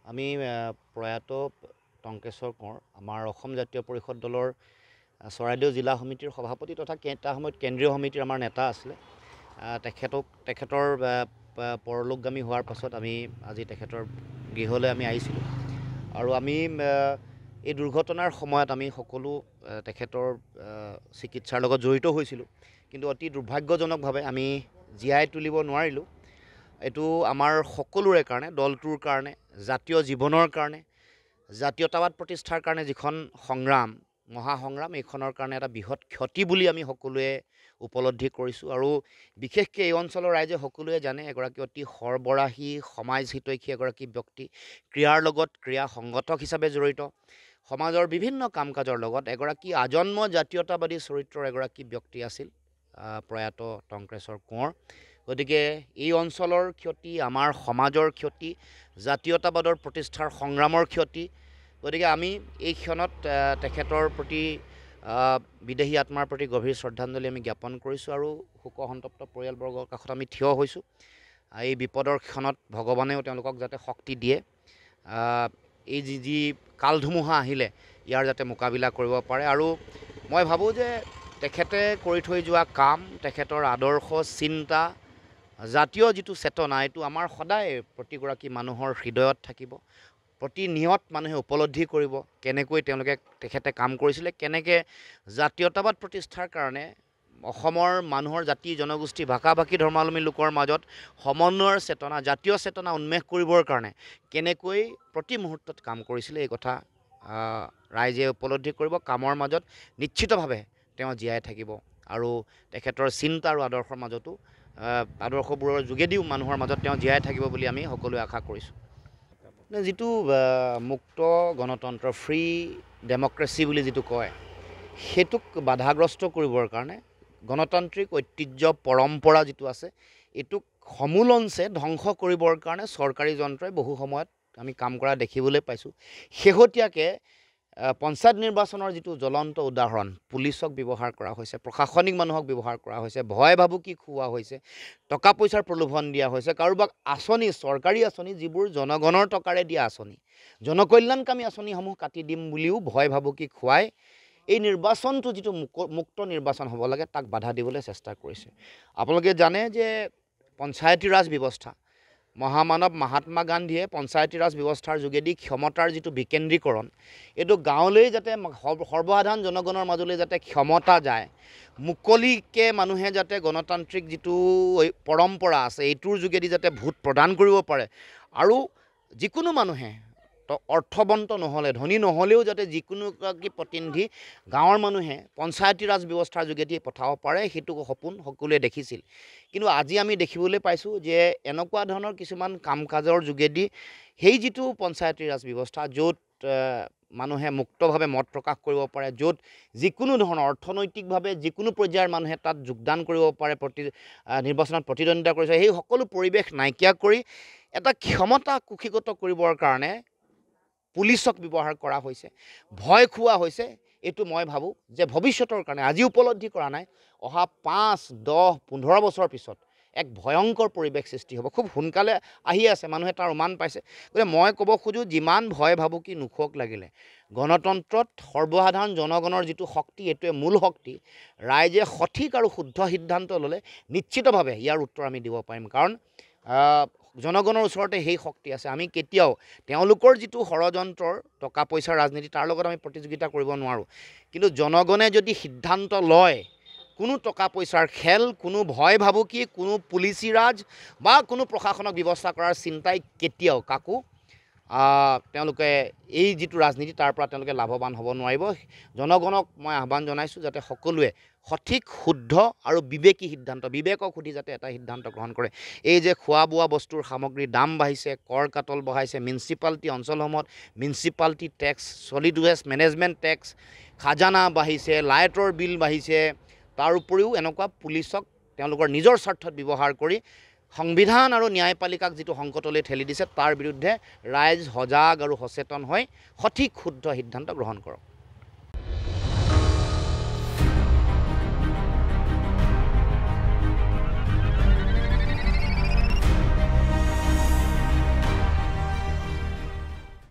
আমি প্ৰয়াত টংকেশ্বৰ কোঁৱৰ আমাৰ অসম জাতীয় পৰিষদ দলৰ চৰাইদেউ জিলা সমিতিৰ সভাপতি তথা এটা সময়ত কেন্দ্ৰীয় সমিতিৰ আমাৰ নেতা আছিলে। তেখেতৰ পৰলোকগামী হোৱাৰ পাছত আমি আজি তেখেতৰ গৃহলৈ আমি আহিছিলোঁ আৰু আমি এই দুৰ্ঘটনাৰ সময়ত আমি সকলো তেখেতৰ চিকিৎসাৰ লগত জড়িত হৈছিলোঁ, কিন্তু অতি দুৰ্ভাগ্যজনকভাৱে আমি জীয়াই তুলিব নোৱাৰিলোঁ। এইটো আমাৰ সকলোৰে কাৰণে, দলটোৰ কাৰণে, জাতীয় জীৱনৰ কাৰণে, জাতীয়তাবাদ প্ৰতিষ্ঠাৰ কাৰণে যিখন সংগ্ৰাম, মহাসংগ্ৰাম, এইখনৰ কাৰণে এটা বৃহৎ ক্ষতি বুলি আমি সকলোৱে উপলব্ধি কৰিছোঁ। আৰু বিশেষকৈ এই অঞ্চলৰ ৰাইজে সকলোৱে জানে এগৰাকী অতি সৰবৰাহী সমাজহিতৈষী এগৰাকী ব্যক্তি, ক্ৰীড়াৰ লগত ক্ৰীড়া সংগঠক হিচাপে জড়িত, সমাজৰ বিভিন্ন কাম কাজৰ লগত এগৰাকী আজন্ম জাতীয়তাবাদী চৰিত্ৰৰ এগৰাকী ব্যক্তি আছিল প্ৰয়াত টংকেশ্বৰ কোঁৱৰ। গতিকে এই অঞ্চলৰ ক্ষতি, আমাৰ সমাজৰ ক্ষতি, জাতীয়তাবাদৰ প্ৰতিষ্ঠাৰ সংগ্ৰামৰ ক্ষতি। গতিকে আমি এই ক্ষণত তেখেতৰ প্ৰতি বিদেহী আত্মাৰ প্ৰতি গভীৰ শ্ৰদ্ধাঞ্জলি আমি জ্ঞাপন কৰিছোঁ আৰু শোকসন্তপ্ত পৰিয়ালবৰ্গৰ কাষত আমি থিয় হৈছোঁ। এই বিপদৰ ক্ষণত ভগৱানেও তেওঁলোকক যাতে শক্তি দিয়ে, এই যি কাল ধুমুহা আহিলে ইয়াৰ যাতে মোকাবিলা কৰিব পাৰে। আৰু মই ভাবোঁ যে তেখেতে কৰি থৈ যোৱা কাম, তেখেতৰ আদৰ্শ, চিন্তা, জাতীয় যিটো চেতনা, এইটো আমাৰ সদায় প্ৰতিগৰাকী মানুহৰ হৃদয়ত থাকিব। প্ৰতিনিয়ত মানুহে উপলব্ধি কৰিব কেনেকৈ তেখেতে কাম কৰিছিলে, কেনেকৈ জাতীয়তাবাদ প্ৰতিষ্ঠাৰ কাৰণে অসমৰ মানুহৰ জাতি জনগোষ্ঠী ভাষা ভাষী ধৰ্মাৱলম্বী লোকৰ মাজত সমন্বয়ৰ চেতনা, জাতীয় চেতনা উন্মেষ কৰিবৰ কাৰণে কেনেকৈ প্ৰতি মুহূৰ্তত কাম কৰিছিলে, এই কথা ৰাইজে উপলব্ধি কৰিব। কামৰ মাজত নিশ্চিতভাৱে তেওঁ জীয়াই থাকিব আৰু তেখেতৰ চিন্তা আৰু আদৰ্শৰ মাজতো, আদৰ্শবোৰৰ যোগেদিও মানুহৰ মাজত তেওঁ জীয়াই থাকিব বুলি আমি সকলোৱে আশা কৰিছোঁ। যিটো মুক্ত গণতন্ত্ৰ, ফ্ৰী ডেমক্ৰেচি বুলি যিটো কয়, সেইটোক বাধাগ্ৰস্ত কৰিবৰ কাৰণে গণতান্ত্ৰিক ঐতিহ্য পৰম্পৰা যিটো আছে, এইটোক সমূলঞ্চে ধ্বংস কৰিবৰ কাৰণে চৰকাৰী যন্ত্ৰই বহু সময়ত আমি কাম কৰা দেখিবলৈ পাইছোঁ। শেহতীয়াকৈ পঞ্চায়ত নিৰ্বাচনৰ যিটো জ্বলন্ত উদাহৰণ, পুলিচক ব্যৱহাৰ কৰা হৈছে, প্ৰশাসনিক মানুহক ব্যৱহাৰ কৰা হৈছে, ভয় ভাবুকি খুওৱা হৈছে, টকা পইচাৰ প্ৰলোভন দিয়া হৈছে, কাৰোবাক আঁচনি, চৰকাৰী আঁচনি যিবোৰ জনগণৰ টকাৰে দিয়া আঁচনি, জনকল্যাণকামী আঁচনিসমূহ কাটি দিম বুলিও ভয় ভাবুকি খুৱাই এই নিৰ্বাচনটো যিটো মুক্ত নিৰ্বাচন হ'ব লাগে তাক বাধা দিবলৈ চেষ্টা কৰিছে। আপোনালোকে জানে যে পঞ্চায়তী ৰাজ ব্যৱস্থা, মহামানৱ মহাত্মা গান্ধীয়ে পঞ্চায়তী ৰাজ ব্যৱস্থাৰ যোগেদি ক্ষমতাৰ যিটো বিকেন্দ্ৰীকৰণ, এইটো গাঁৱলৈ যাতে সৰ্বসাধাৰণ জনগণৰ মাজলৈ যাতে ক্ষমতা যায়, মুকলিকৈ মানুহে যাতে গণতান্ত্ৰিক যিটো পৰম্পৰা আছে এইটোৰ যোগেদি যাতে ভোট প্ৰদান কৰিব পাৰে, আৰু যিকোনো মানুহে অৰ্থৱন্ত নহ'লে, ধনী নহ'লেও যাতে যিকোনো এগৰাকী প্ৰতিনিধি গাঁৱৰ মানুহে পঞ্চায়তী ৰাজ ব্যৱস্থাৰ যোগেদি পঠাব পাৰে, সেইটো সপোন সকলোৱে দেখিছিল। কিন্তু আজি আমি দেখিবলৈ পাইছোঁ যে এনেকুৱা ধৰণৰ কিছুমান কাম কাজৰ যোগেদি সেই যিটো পঞ্চায়তী ৰাজ ব্যৱস্থা, য'ত মানুহে মুক্তভাৱে মত প্ৰকাশ কৰিব পাৰে, য'ত যিকোনো ধৰণৰ অৰ্থনৈতিকভাৱে যিকোনো পৰ্যায়ৰ মানুহে তাত যোগদান কৰিব পাৰে, নিৰ্বাচনত প্ৰতিদ্বন্দ্বিতা কৰিছে, সেই সকলো পৰিৱেশ নাইকিয়া কৰি এটা ক্ষমতা কুক্ষিগত কৰিবৰ কাৰণে পুলিচক ব্যৱহাৰ কৰা হৈছে, ভয় খুওৱা হৈছে। এইটো মই ভাবোঁ যে ভৱিষ্যতৰ কাৰণে, আজি উপলব্ধি কৰা নাই, অহা 5, 10, 15 বছৰ পিছত এক ভয়ংকৰ পৰিৱেশ সৃষ্টি হ'ব। খুব সোনকালে আহি আছে, মানুহে তাৰ উমান পাইছে। গতিকে মই ক'ব খোজোঁ, যিমান ভয় ভাবুকি নোখোৱক লাগিলে, গণতন্ত্ৰত সৰ্বসাধাৰণ জনগণৰ যিটো শক্তি, এইটোৱে মূল শক্তি। ৰাইজে সঠিক আৰু শুদ্ধ সিদ্ধান্ত ল'লে নিশ্চিতভাৱে ইয়াৰ উত্তৰ আমি দিব পাৰিম, কাৰণ জনগণৰ ওচৰতে সেই শক্তি আছে। আমি কেতিয়াও তেওঁলোকৰ যিটো ষড়যন্ত্ৰৰ টকা পইচাৰ ৰাজনীতি, তাৰ লগত আমি প্ৰতিযোগিতা কৰিব নোৱাৰোঁ। কিন্তু জনগণে যদি সিদ্ধান্ত লয়, কোনো টকা পইচাৰ খেল, কোনো ভয় ভাবুকি, কোনো পুলিচী ৰাজ বা কোনো প্ৰশাসনক ব্যৱস্থা কৰাৰ চিন্তাই কেতিয়াও কাকো তেওঁলোকে এই যিটো ৰাজনীতি তাৰ পৰা তেওঁলোকে লাভৱান হ'ব নোৱাৰিব। জনগণক মই আহ্বান জনাইছোঁ যাতে সকলোৱে সঠিক, শুদ্ধ আৰু বিবেকী সিদ্ধান্ত, বিবেকক সুধি যাতে এটা সিদ্ধান্ত গ্ৰহণ কৰে। এই যে খোৱা বোৱা বস্তুৰ সামগ্ৰীৰ দাম বাঢ়িছে, কৰ কাটল বঢ়াইছে, মিউনিচিপালিটি অঞ্চলসমূহত municipality tax, solid waste management tax, খাজানা বাঢ়িছে, লাইটৰ বিল বাঢ়িছে, তাৰ উপৰিও এনেকুৱা পুলিচক তেওঁলোকৰ নিজৰ স্বাৰ্থত ব্যৱহাৰ কৰি সংবিধান আৰু ন্যায়পালিকাক যিটো সংকটলৈ ঠেলি দিছে, তাৰ বিৰুদ্ধে ৰাইজ সজাগ আৰু সচেতন হৈ সঠিক শুদ্ধ সিদ্ধান্ত গ্ৰহণ কৰক।